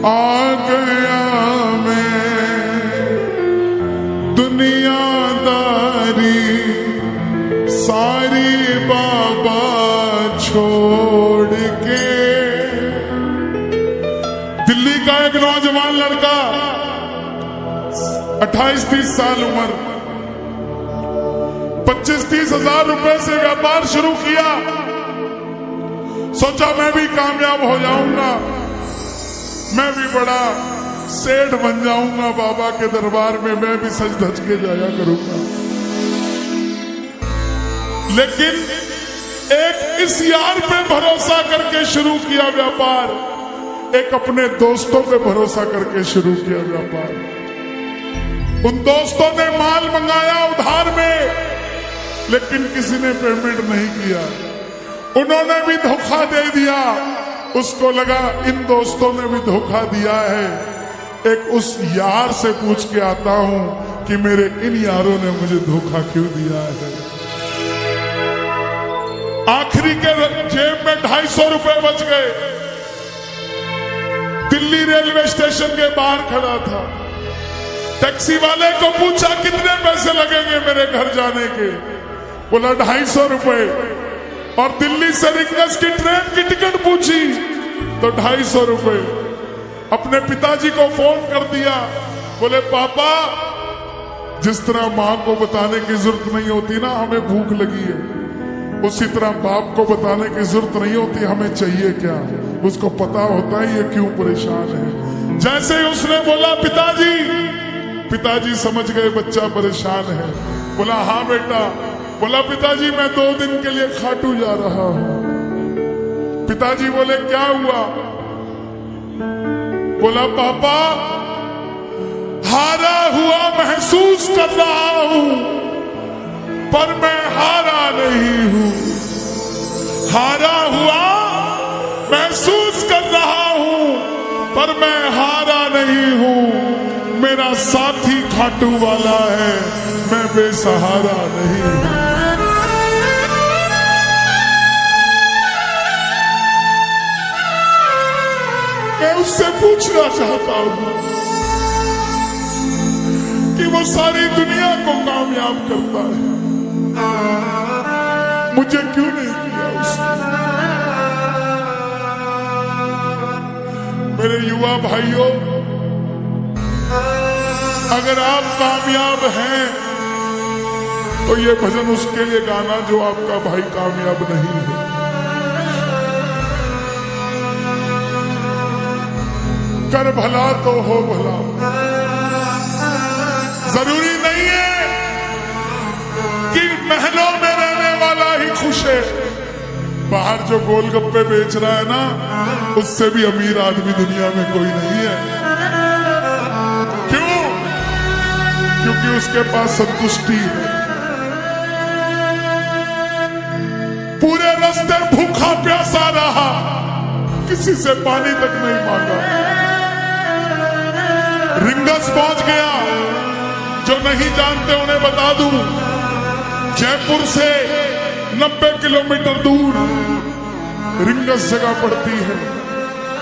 आ गया मैं दुनियादारी सारी बाबा छोड़ के। दिल्ली का एक नौजवान लड़का 28-30 साल उम्र 25-30 हजार रुपए से व्यापार शुरू किया। सोचा मैं भी कामयाब हो जाऊंगा, मैं भी बड़ा सेठ बन जाऊंगा, बाबा के दरबार में मैं भी सज धज के जाया करूंगा। लेकिन एक इस यार पे भरोसा करके शुरू किया व्यापार, एक अपने दोस्तों पे भरोसा करके शुरू किया व्यापार। उन दोस्तों ने माल मंगाया उधार में, लेकिन किसी ने पेमेंट नहीं किया। उन्होंने भी धोखा दे दिया। उसको लगा इन दोस्तों ने भी धोखा दिया है, एक उस यार से पूछ के आता हूं कि मेरे इन यारों ने मुझे धोखा क्यों दिया है। आखिरी के जेब में 250 रुपए बच गए। दिल्ली रेलवे स्टेशन के बाहर खड़ा था। टैक्सी वाले को पूछा कितने पैसे लगेंगे मेरे घर जाने के, बोला 250 रुपए। और दिल्ली से रिंगस की ट्रेन की टिकट पूछी तो 250 रुपए। अपने पिताजी को फोन कर दिया, बोले पापा जिस तरह माँ को बताने की जरूरत नहीं होती ना हमें भूख लगी है, उसी तरह बाप को बताने की जरूरत नहीं होती हमें चाहिए क्या, उसको पता होता है ये क्यों परेशान है। जैसे ही उसने बोला पिताजी, पिताजी समझ गए बच्चा परेशान है। बोला हाँ बेटा। बोला पिताजी मैं 2 दिन के लिए खाटू जा रहा हूं। पिताजी बोले क्या हुआ? बोला पापा हारा हुआ महसूस कर रहा हूं, पर मैं हारा नहीं हूं। हारा हुआ महसूस कर रहा हूं, पर मैं हारा नहीं हूं। मेरा साथी खाटू वाला है, मैं बेसहारा नहीं हूं। मैं उससे पूछना चाहता हूं कि वो सारी दुनिया को कामयाब करता है, मुझे क्यों नहीं किया उसने? मेरे युवा भाइयों, अगर आप कामयाब हैं तो ये भजन उसके लिए गाना जो आपका भाई कामयाब नहीं है। कर भला तो हो भला। जरूरी नहीं है कि महलों में रहने वाला ही खुश है। बाहर जो गोलगप्पे बेच रहा है ना, उससे भी अमीर आदमी दुनिया में कोई नहीं है। क्यों? क्योंकि उसके पास संतुष्टि है। पूरे रास्ते भूखा प्यासा रहा, किसी से पानी तक नहीं मांगा। रिंगस पहुंच गया। जो नहीं जानते उन्हें बता दूं, जयपुर से 90 किलोमीटर दूर रिंगस जगह पड़ती है,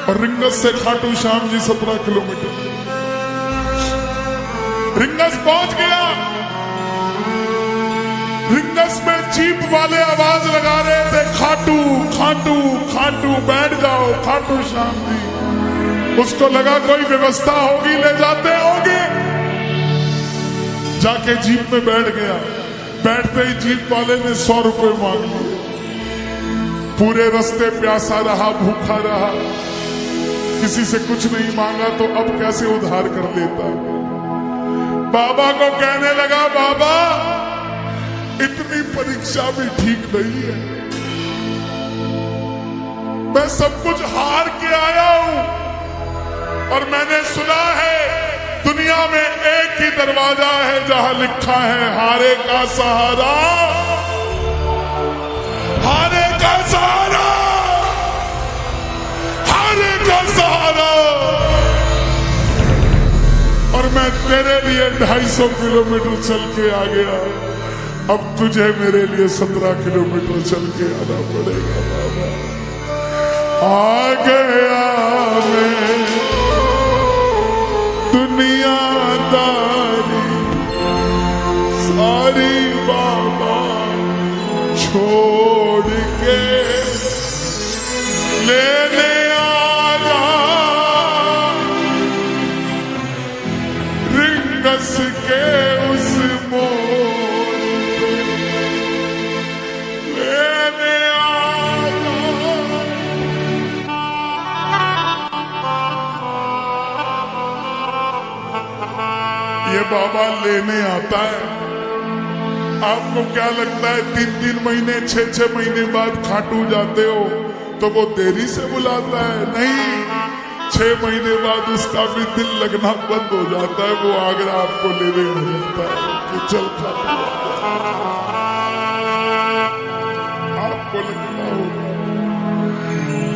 और रिंगस से खाटू श्याम जी 17 किलोमीटर। रिंगस पहुंच गया। रिंगस में जीप वाले आवाज लगा रहे थे, खाटू खाटू खाटू बैठ जाओ खाटू श्याम जी। उसको लगा कोई व्यवस्था होगी, ले जाते होंगे। जाके जीप में बैठ गया। बैठते ही जीप वाले ने 100 रुपए मांग लिए। पूरे रास्ते प्यासा रहा, भूखा रहा, किसी से कुछ नहीं मांगा, तो अब कैसे उधार कर लेता। बाबा को कहने लगा बाबा इतनी परीक्षा भी ठीक नहीं है, मैं सब कुछ हार के आया हूं, और मैंने सुना है दुनिया में एक ही दरवाजा है जहां लिखा है हारे का सहारा, हारे का सहारा, हारे का सहारा। और मैं तेरे लिए 250 किलोमीटर चल के आ गया, अब तुझे मेरे लिए 17 किलोमीटर चल के आना पड़ेगा बाबा। आ गया मैं ये बाबा लेने आता है। आपको क्या लगता है 3-3 महीने 6-6 महीने बाद खाटू जाते हो तो वो देरी से बुलाता है? नहीं, 6 महीने बाद उसका भी दिल लगना बंद हो जाता है। वो आगरा आपको लेने हो जाता है कि चल खाटू।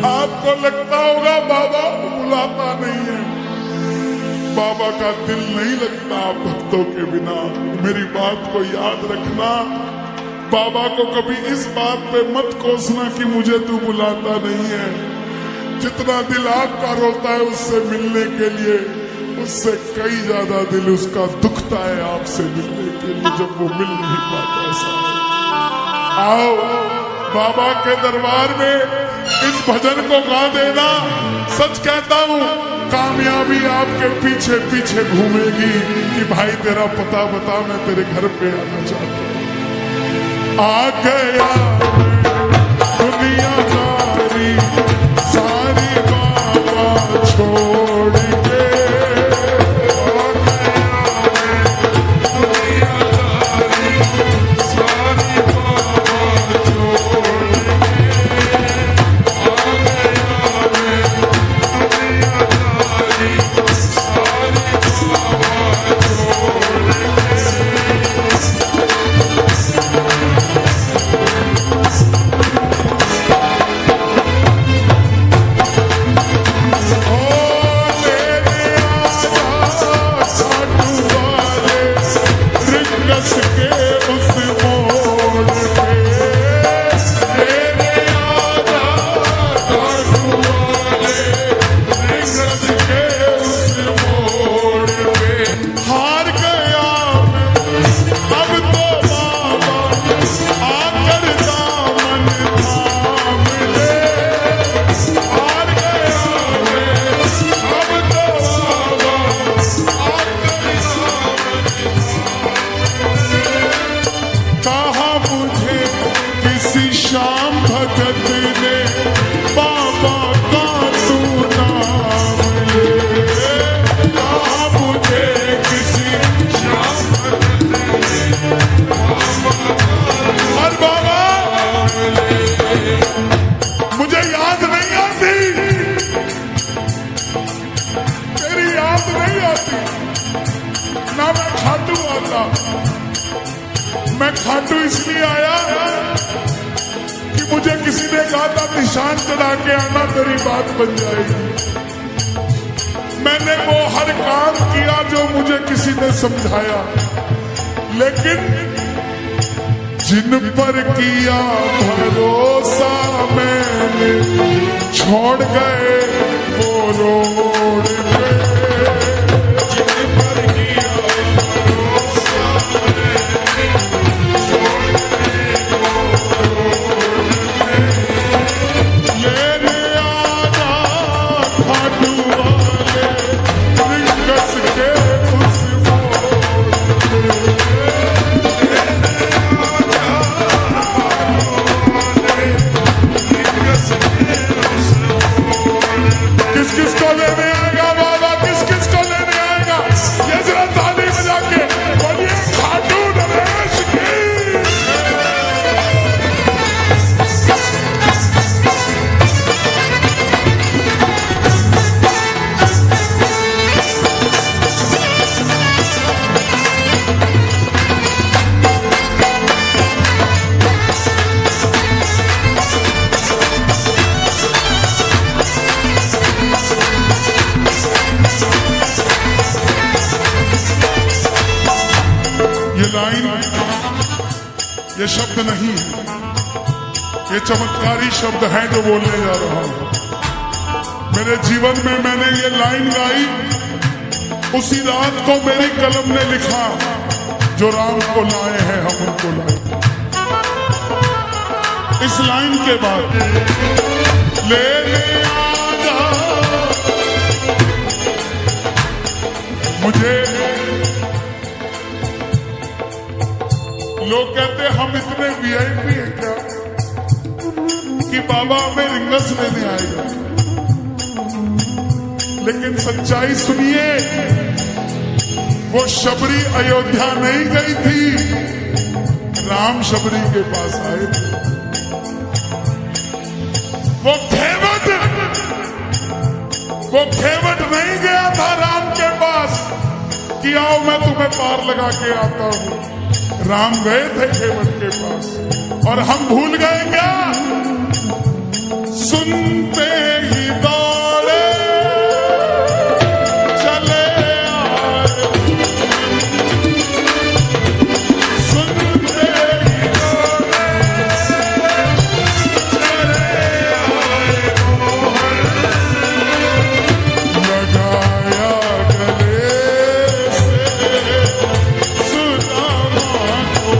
आपको लगता होगा बाबा बुलाता नहीं है, बाबा का दिल नहीं लगता भक्तों के बिना। मेरी बात को याद रखना, बाबा को कभी इस बात पे मत कोसना कि मुझे तू बुलाता नहीं है। जितना दिल आपका रोता है उससे मिलने के लिए, उससे कई ज्यादा दिल उसका दुखता है आपसे मिलने के लिए जब वो मिल नहीं पाता। ऐसा आओ बाबा के दरबार में इस भजन को गा देना। सच कहता हूँ कामयाबी आपके पीछे पीछे घूमेगी कि भाई तेरा पता बता, मैं तेरे घर पे आना चाहता हूँ। आ गया दुनियादारी सारी बाबा छोड़ के, मैं खाटू इसलिए आया कि मुझे किसी ने कहा था निशान चढ़ा के आना, तेरी बात बन जाएगी। मैंने वो हर काम किया जो मुझे किसी ने समझाया, लेकिन जिन पर किया भरोसा मैंने छोड़ गए वो रोड पे। ये शब्द नहीं है, ये चमत्कारी शब्द है जो बोलने जा रहा हूं। मेरे जीवन में मैंने ये लाइन गाई, उसी रात को मेरी कलम ने लिखा, जो राम को लाए हैं हम उनको लाए। इस लाइन के बाद ले आजा मुझे। लोग कहते हम इतने वीआईपी हैं क्या कि बाबा हमें रिंगस लेने आएगा, लेकिन सच्चाई सुनिए, वो शबरी अयोध्या नहीं गई थी, राम शबरी के पास आए थे। वो खेवट नहीं गया था राम के पास कि आओ मैं तुम्हें पार लगा के आता हूं। राम गए थे खेवट के पास, और हम भूल गए क्या? सुनते ही दौड़े चले आए, सुनते ही दौड़े चले आए, लगाया गले से सुदामा को,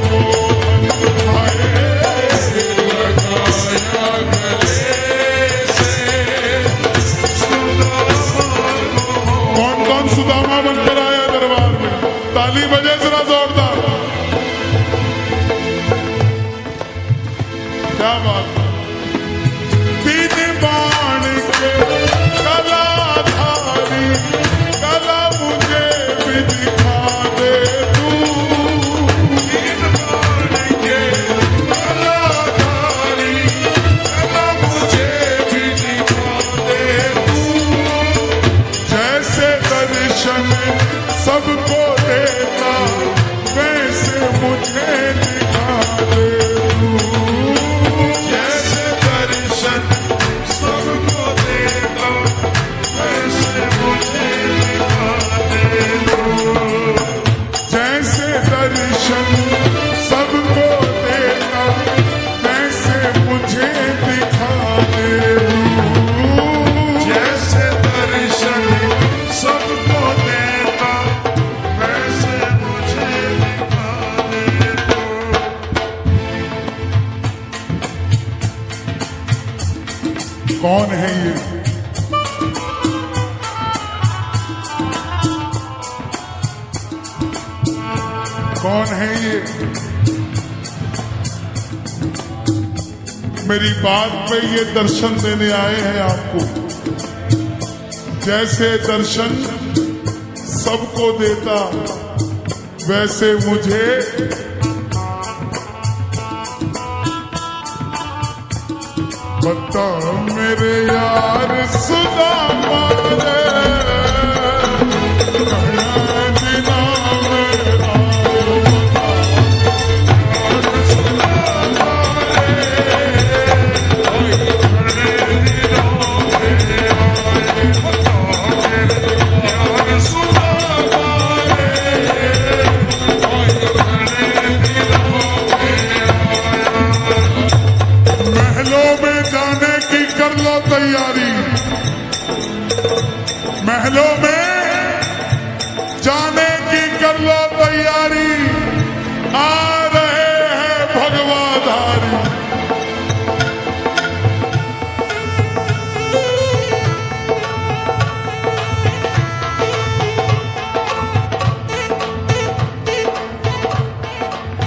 लगाया गले से सुदामा बनकर आया दरबार में? ताली बजे जरा जोरदार। क्या बात है? तीन बाण के कलाधारी, कला मुझे भी दिखा दे तू। तीन बाण के कलाधारी, कला मुझे भी दिखा दे तू। जैसे दर्शन सबको देता, वैसे मुझे दिखा दे तू। जैसे दर्शन सबको देता, वैसे मुझे दिखा दे तू। जैसे दर्शन सबको देता, वैसे मुझे दिखा दे तू। जैसे दर्शन सबको देता, वैसे मुझे दिखा दे तू। कौन है ये? कौन है ये? मेरी बात पे ये दर्शन देने आए हैं आपको। जैसे दर्शन सबको देता, वैसे मुझे बता मेरे यार सुदामा रे, बिना मेरा महलों में जाने की कर लो तैयारी, महलों में जाने की कर लो तैयारी। आ रहे हैं भगवाधारी।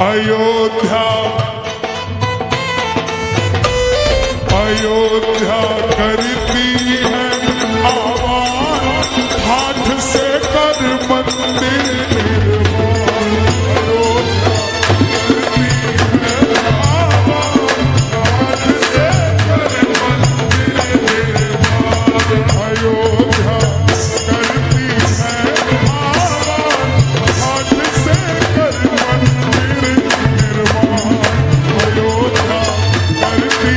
अयोध्या अयोध्या करती है आवाज, हाथ से कर मंदिर निर्माण। अयोध्या करती है आवाज, हाथ से कर मंदिर निर्माण। अयोध्या करती है आवाज, हाथ से कर मंदिर निर्माण। अयोध्या करती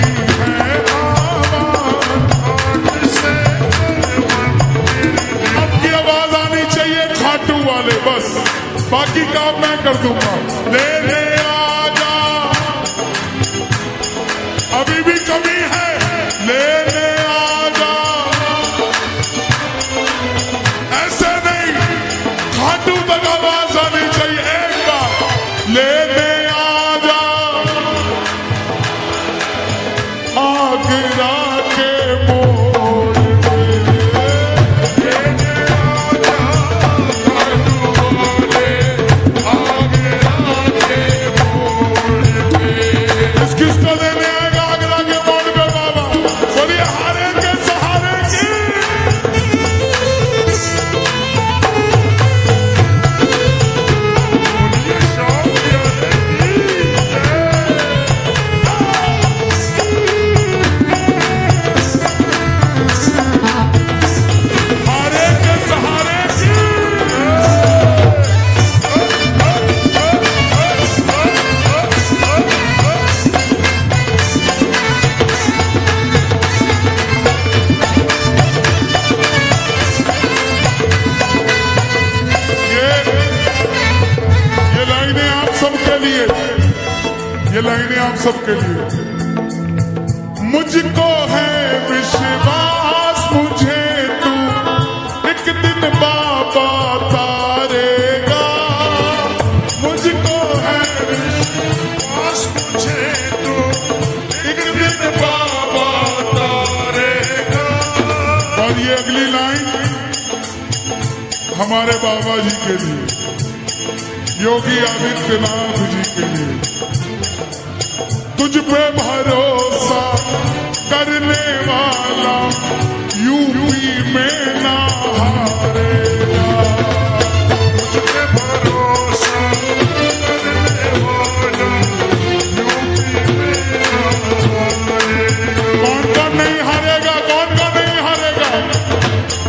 बस, बाकी काम मैं कर दूंगा। ले ले आजा, अभी भी कमी है। ले ले आजा, ऐसे नहीं, खाटू तक आवाज आनी चाहिए एक बार। ले ले आजा, आगरा के मोड़ पे। ले ले आजा, आगरा के सबके लिए। मुझको है विश्वास मुझे तू एक दिन बाबा तारेगा। मुझको है विश्वास मुझे तू एक दिन बाबा तारेगा। और ये अगली लाइन हमारे बाबा जी के लिए, योगी आदित्यनाथ जी के लिए। तुझ पे भरोसा करने वाला यूपी में ना हारेगा। तुझ पे भरोसा करने वाला यूपी में ना हारेगा। कौन कौन नहीं हारेगा? कौन कौन नहीं हारेगा?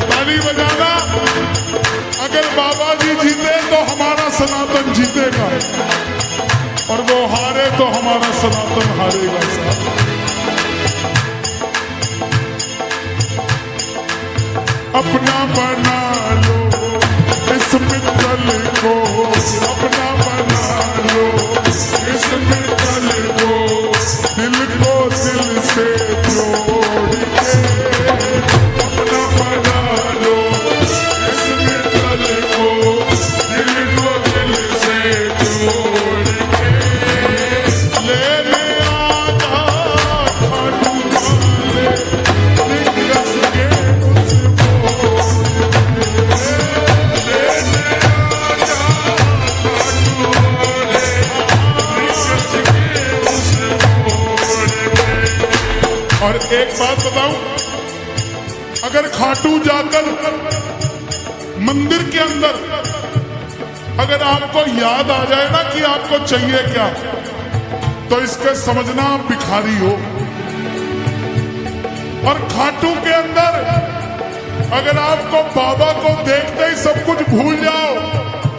ताली बजाना। अगर बाबा जी जीते तो हमारा सनातन जीतेगा, और वो हारे तो हमारा सनातन हारेगा। साहब अपना बना लो इस मित्तल को, अपना बना लो इस मित्तल को, दिल को दिल से जोड़ के। अपना बना लो इस मित्तल को, दिल को दिल से जोड़ के। लेने आजा खाटू वाले दिग्गज के उस मोड़ पे। लेने आजा खाटू वाले दिग्गज के उस मोड़ पे। और एक बात बताऊं, अगर खाटू जाकर मंदिर के अंदर अगर आपको याद आ जाए ना कि आपको चाहिए क्या, तो इसके समझना आप भिखारी हो। और खाटू के अंदर अगर आपको बाबा को देखते ही सब कुछ भूल जाओ,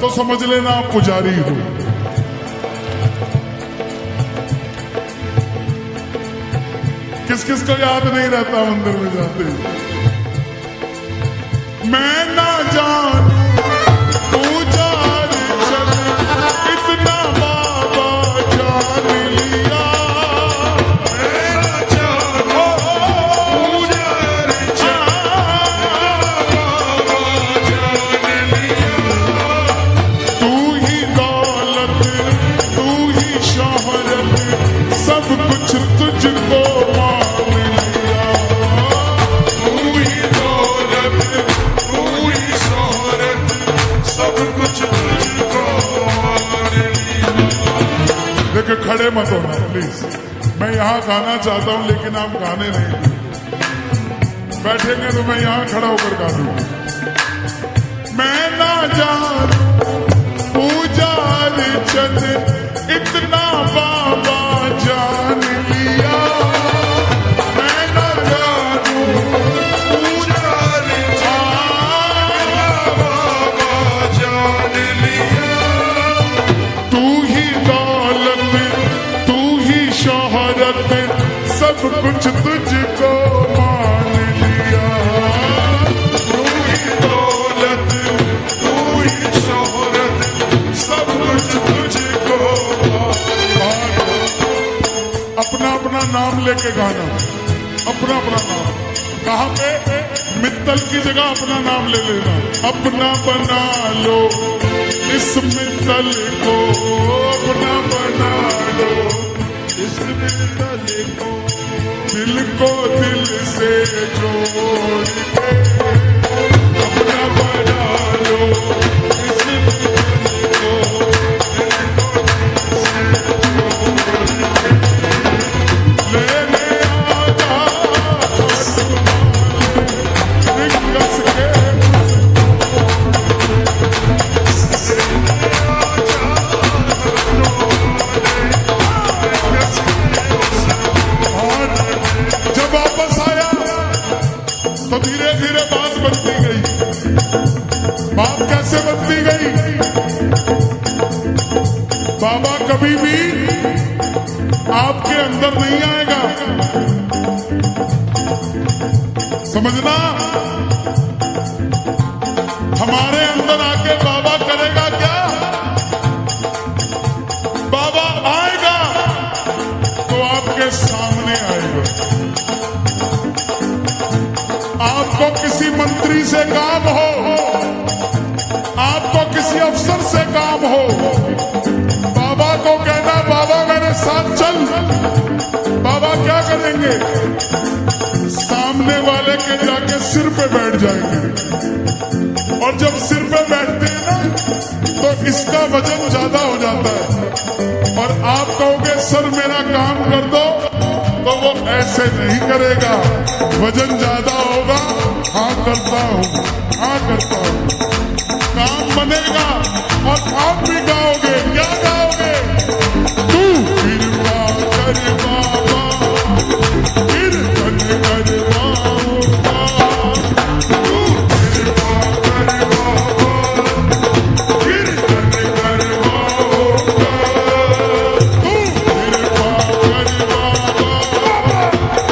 तो समझ लेना आप पुजारी हो। किस किस को याद नहीं रहता मंदिर में जाते? मैं ना जानू पुजारी चल इतना बाबा जान लिया। मैं ना जानू पुजारी चल बाबा जान लिया। तू ही दौलत तू ही शोहरत सब कुछ तुझको मान लिया। तू ही दौलत तू ही शोहरत सब कुछ तुझको मान लिया। देखो खड़े मत होना प्लीज, मैं यहाँ गाना चाहता हूँ लेकिन आप गाने नहीं। बैठेंगे तो मैं यहाँ खड़ा होकर गा दूंगा। मैं ना जानू पुजारी चंद इतना बाबा जान लिया। मैं ना जानू पुजारी बाबा जान लिया। तू ही दौलत तू ही शोहरत सब कुछ तुझको मान लिया। तू ही दौलत तू ही शोहरत सब कुछ तुझको मान। अपना अपना नाम लेके गाना, अपना अपना नाम। कहाँ पे? मित्तल की जगह अपना नाम ले लेना। अपना बना लो इस मित्तल को, अपना बना लो इस मित्तल को, दिल को दिल से जोड़ के। अपना बना लो इस मित्तल को, दिल को दिल से जोड़ के। लेने आजा खाटू वाले दिग्गज के जब वापस आया तो धीरे धीरे बात बनती गई। बात कैसे बनती गई? बाबा कभी भी आपके अंदर नहीं आएगा, समझना। हमारे अंदर आके बाबा करेगा क्या? बाबा आएगा तो आपको किसी मंत्री से काम हो, आपको किसी अफसर से काम हो, बाबा को कहना बाबा मेरे साथ चल। बाबा क्या करेंगे? सामने वाले के जाके सिर पे बैठ जाएंगे, और जब सिर पे बैठते हैं ना तो इसका वजन ज्यादा हो जाता है, और आप कहोगे सर मेरा काम कर दो, तो वो ऐसे नहीं करेगा, वजन ज्यादा होगा, हाँ करता हूँ, हाँ करता हूँ, काम बनेगा। और आप भी गाओगे, क्या गाओगे? तू कृपा कर बाबा, कीर्तन कर बाबा, तू कृपा कर बाबा, कीर्तन कर बाबा, तू कृपा कर बाबा,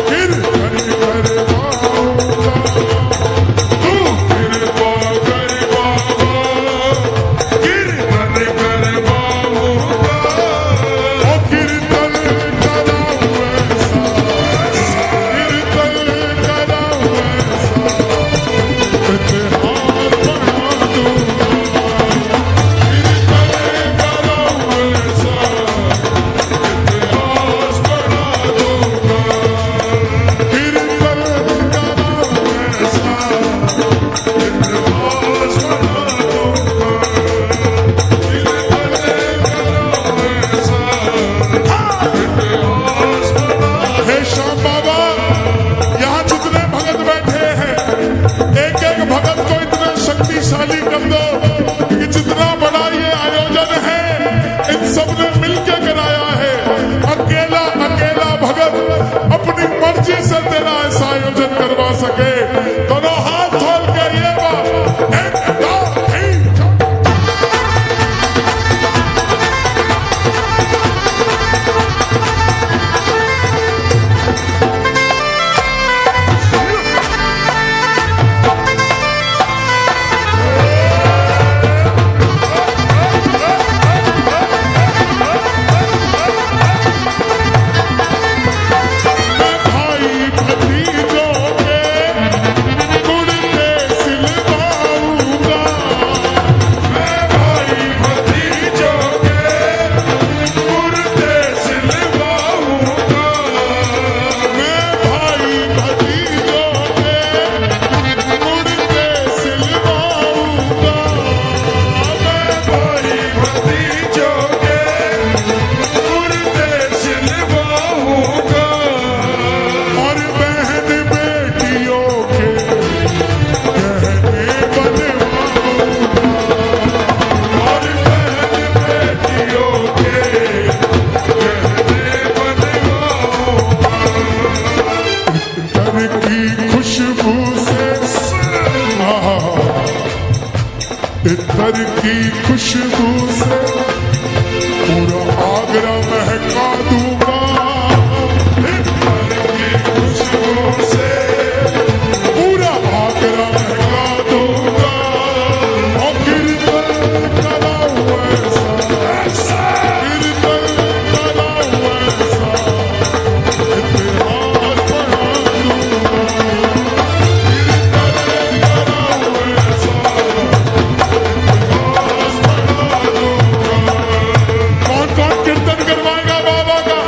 कीर्तन कर बाबा, तू कृपा कर बाबा, कीर्तन कर बाबा। ओ कीर्तन करा वैसा, कीर्तन करा वैसा, इतिहास बना दूंगा, कीर्तन करा वैसा, इतिहास बना दूंगा, कीर्तन करा वैसा, इतिहास बना दूंगा, हे श्याम बाबा, यहाँ जितने भगत बैठे हैं, एक एक भगत को इतना शक्तिशाली कर दो कि जितना बड़ा ये आयोजन है, इन सब ने मिलकर कराया है। अकेला अकेला भगत अपनी मर्जी से तेरा ऐसा आयोजन करवा सके। दोनों हाथ खोल के ये बात एक दो तीन मैं भाई भतीजों के कुर्ते सिलवाऊंगा, मैं भाई भतीजों के कुर्ते सिलवाऊंगा, मैं भाई भतीजों के कुर्ते सिलवाऊंगा, मैं भाई भतीजों के कुर्ते सिलवाऊंगा, और बहन बेटियों के गहने बनवाऊंगा, और बहन बेटियों के गहने बनवाऊंगा। घर की खुशबू से इतर की खुशबू से पूरा आगरा महका दूंगा, इतर की खुशबू से पूरा आगरा महका दूंगा, और कीर्तन करा वैसा, कीर्तन करा वैसा, इतिहास बना दूंगा, कीर्तन करा वैसा, इतिहास बना दूंगा। कौन कौन कीर्तन करवाएगा बाबा का?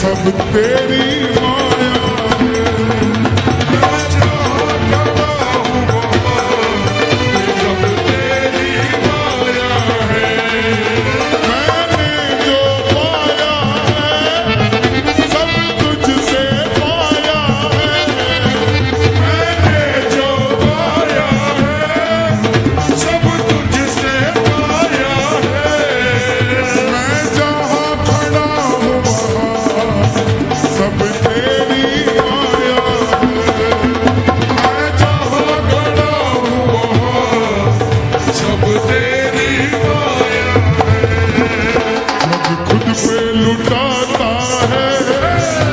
सब तेरी माया है। मैं जहाँ खड़ा हूँ वहाँ सब तेरी माया है। मैंने जो पाया है सब तुझसे पाया है। मैंने जो पाया है सब तुझसे पाया है। मैं जहाँ खड़ा हूँ वहाँ सब तेरी माया है। मैं जहाँ खड़ा हूँ वहाँ सब तेरी माया है। जब खुद पे लुटाता है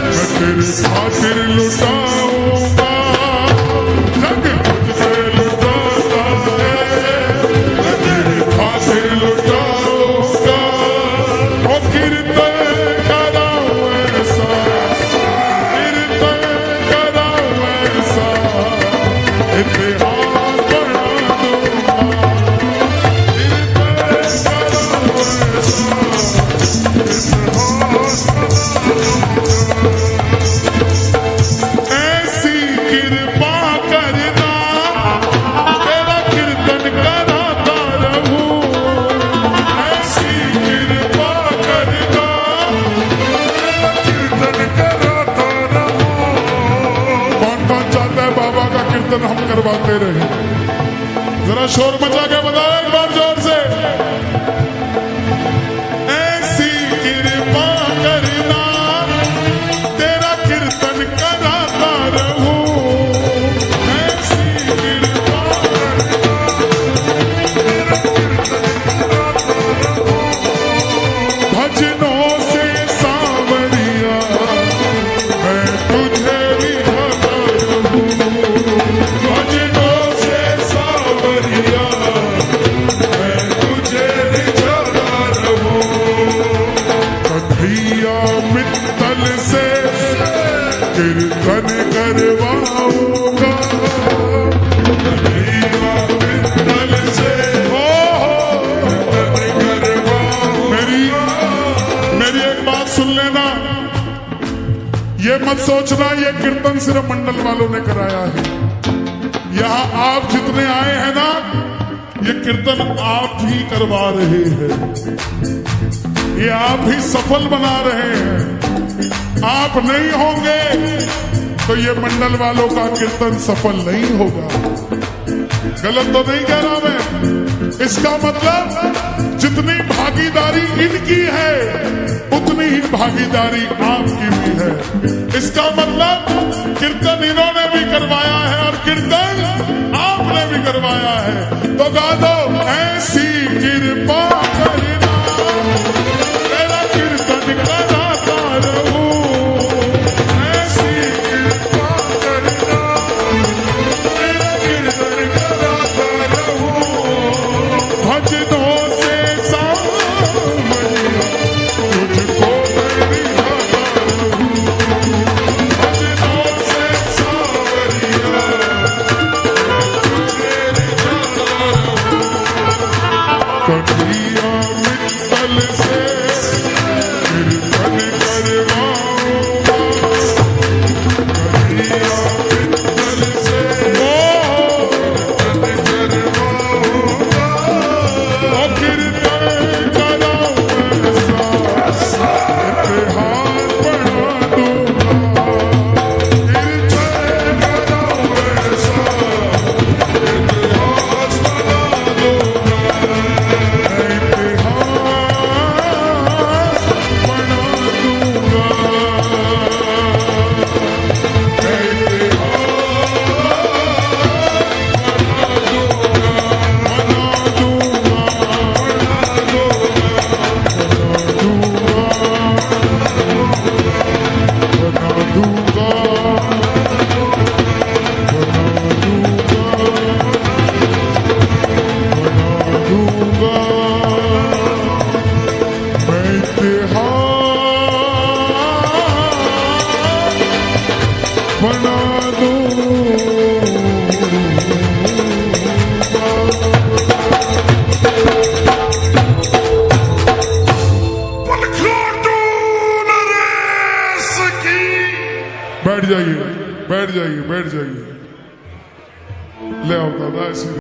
मैं तेरे खातिर लुटाऊंगा। जब खुद पे लुटाता है मैं तेरे खातिर लुटाऊंगा। ओ कीर्तन कराऊं ऐसा, कीर्तन कराऊं ऐसा, इतिहास बना दूंगा। कीर्तन कराऊं ऐसा, इतिहास ऐसी कृपा करना तेरा कीर्तन कराता रहूं। ऐसी कृपा करना तेरा कीर्तन कराता रहूं। कौन कौन चाहता है बाबा का कीर्तन हम करवाते रहे? जरा शोर मचा के बताओ एक बार जोर से। ऐसी कृपा करना तेरा कीर्तन कराता रहूं। ऐसी कृपा करना तेरा कीर्तन कराता रहूं। भजनों से सांवरिया मैं तुझे रिझाता रहूं। भजनों से सांवरिया मैं तुझे रिझाता रहूं। कन्हैया मित्तल से कीर्तन करवाऊंगा। कन्हैया मित्तल से कीर्तन करवाऊंगा। मेरी एक बात सुन लेना, ये मत सोचना ये कीर्तन सिर्फ मंडल वालों ने कराया है। यहाँ आप जितने आए हैं ना ये कीर्तन आप ही करवा रहे हैं। ये आप ही सफल बना रहे हैं। आप नहीं होंगे तो ये मंडल वालों का कीर्तन सफल नहीं होगा। गलत तो नहीं कह रहा मैं? इसका मतलब जितनी भागीदारी इनकी है उतनी ही भागीदारी आपकी भी है। इसका मतलब कीर्तन इन्होंने भी करवाया है और कीर्तन आपने भी करवाया है। तो गा दो ऐसी कृपा करना तेरा कीर्तन कराता रहूं। ऐसी कृपा करना तेरा कीर्तन कराता रहूं। भजनों से सांवरिया तुझको मैं रिझाता रहूं। भजनों से सांवरिया तुझे रिझाता रहूं। कन्हैया मित्तल से कीर्तन करवाऊंगा। कन्हैया मित्तल से कीर्तन करवाऊंगा। ओ कीर्तन कराऊं ऐसा, इतिहास बना दूंगा। कीर्तन कराऊं ऐसा, इतिहास बना दूंगा। इतिहास बना दूंगा। बना दूं। बैठ जाइए बैठ जाइए बैठ जाइए ले आओ दादा ऐसे